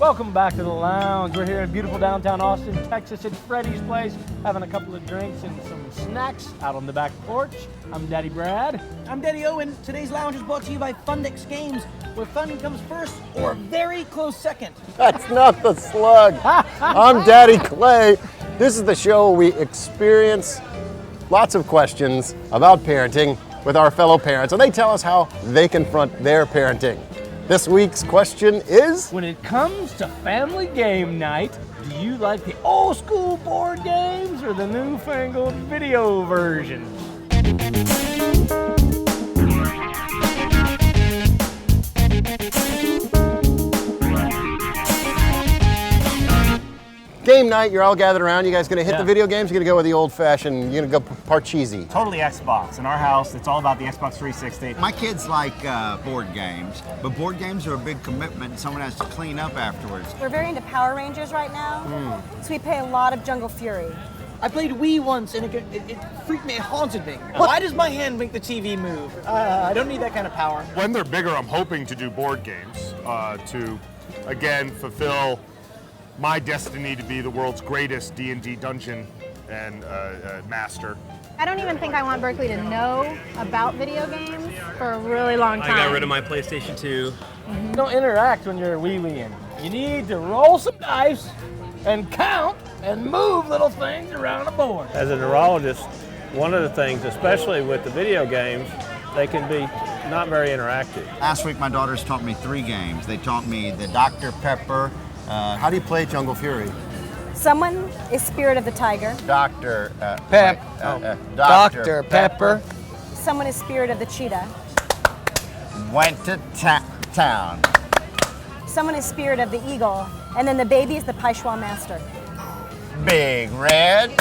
Welcome back to the lounge. We're here in beautiful downtown Austin, Texas at Freddy's Place, having a couple of drinks and some snacks out on the back porch. I'm Daddy Brad. I'm Daddy Owen. Today's lounge is brought to you by Fundex Games, where fun comes first or a very close second. That's not the slug. I'm Daddy Clay. This is the show where we experience lots of questions about parenting with our fellow parents, and they tell us how they confront their parenting. This week's question is, when it comes to family game night, do you like the old school board games or the newfangled video versions? game night, you're all gathered around. You guys gonna hit the video games? You're gonna go with the old fashioned, you're gonna go Parcheesi? Totally Xbox. In our house, it's all about the Xbox 360. My kids like board games, but board games are a big commitment and someone has to clean up afterwards. We're very into Power Rangers right now, so we play a lot of Jungle Fury. I played Wii once and it freaked me, it haunted me. Why does my hand make the TV move? I don't need that kind of power. When they're bigger, I'm hoping to do board games to, again, fulfill my destiny to be the world's greatest D&D dungeon and master. I don't even think I want Berkeley to know about video games for a really long time. I got rid of my PlayStation 2. Don't interact when you're wee-weeing. You need to roll some dice and count and move little things around the board. As a neurologist, one of the things, especially with the video games, they can be not very interactive. Last week my daughters taught me 3 games. They taught me the Dr. Pepper. How do you play Jungle Fury? Someone is Spirit of the Tiger. Dr. Dr. Pepper. Someone is Spirit of the Cheetah. Went to town. Someone is Spirit of the Eagle. And then the baby is the Paischwa Master. Big Red.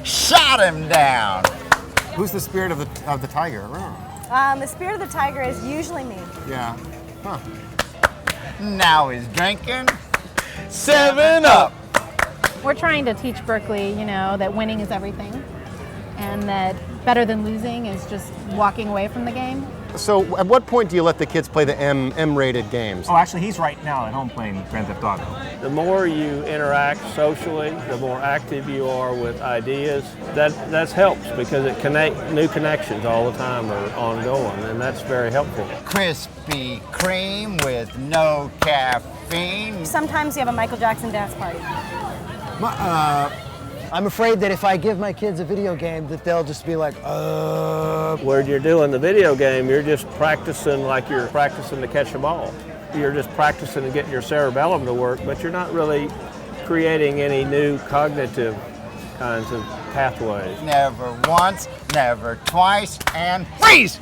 Shot him down. Who's the spirit of the tiger? The Spirit of the Tiger is usually me. Yeah. Huh. Now he's drinking 7-Up. We're trying to teach Berkeley, you know, that winning is everything and that better than losing is just walking away from the game. So at what point do you let the kids play the M-rated games? Oh, actually, he's right now at home playing Grand Theft Auto. The more you interact socially, the more active you are with ideas. That helps because it new connections all the time are ongoing, and that's very helpful. Krispy Kreme with no caffeine. Sometimes you have a Michael Jackson dance party. I'm afraid that if I give my kids a video game that they'll just be like, Where you're doing the video game, you're just practicing like you're practicing to catch a ball. You're just practicing to get your cerebellum to work, but you're not really creating any new cognitive kinds of pathways. Never once, never twice, and freeze!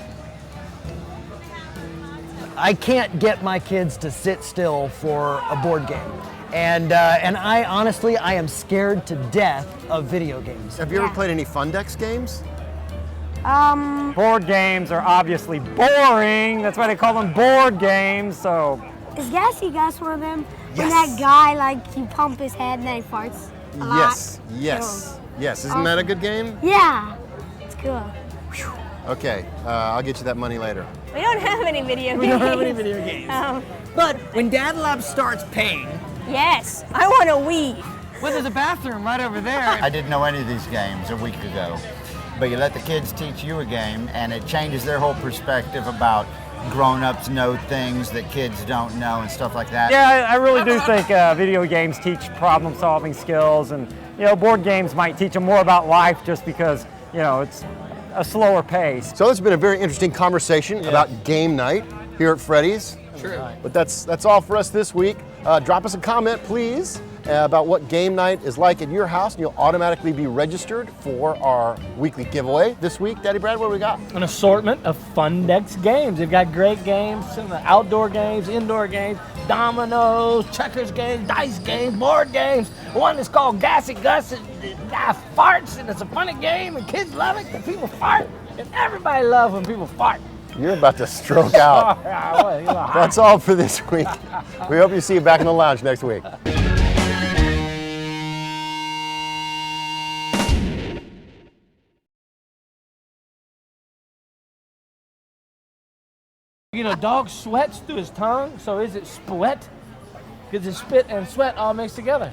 I can't get my kids to sit still for a board game. And I honestly, I am scared to death of video games. Have you ever played any Fundex games? Board games are obviously boring. That's why they call them board games. So Is Gassy Gus one of them? When that guy, like, you pump his head and then he farts a lot? Yes. Isn't that a good game? Yeah, it's cool. Okay, I'll get you that money later. We don't have any video games. We don't have any video games. But when DadLabs starts paying, Yes, I want a Wii. well, there's a bathroom right over there. I didn't know any of these games a week ago, but you let the kids teach you a game and it changes their whole perspective about grown-ups know things that kids don't know and stuff like that. yeah, I really do think video games teach problem-solving skills, and you know, board games might teach them more about life just because you know it's a slower pace. So it's been a very interesting conversation about game night here at Freddy's. Sure. But that's all for us this week. Drop us a comment, please, about what game night is like at your house, and you'll automatically be registered for our weekly giveaway. This week, Daddy Brad, what do we got? An assortment of Fundex games. They've got great games, some outdoor games, indoor games, dominoes, checkers games, dice games, board games. One is called Gassy Gus. The guy farts, and it's a funny game, and kids love it, and people fart, and everybody loves when people fart. You're about to stroke out. That's all for this week. We hope you see you back in the lounge next week. You know, dog sweats through his tongue, so is it split? because it's spit and sweat all mixed together.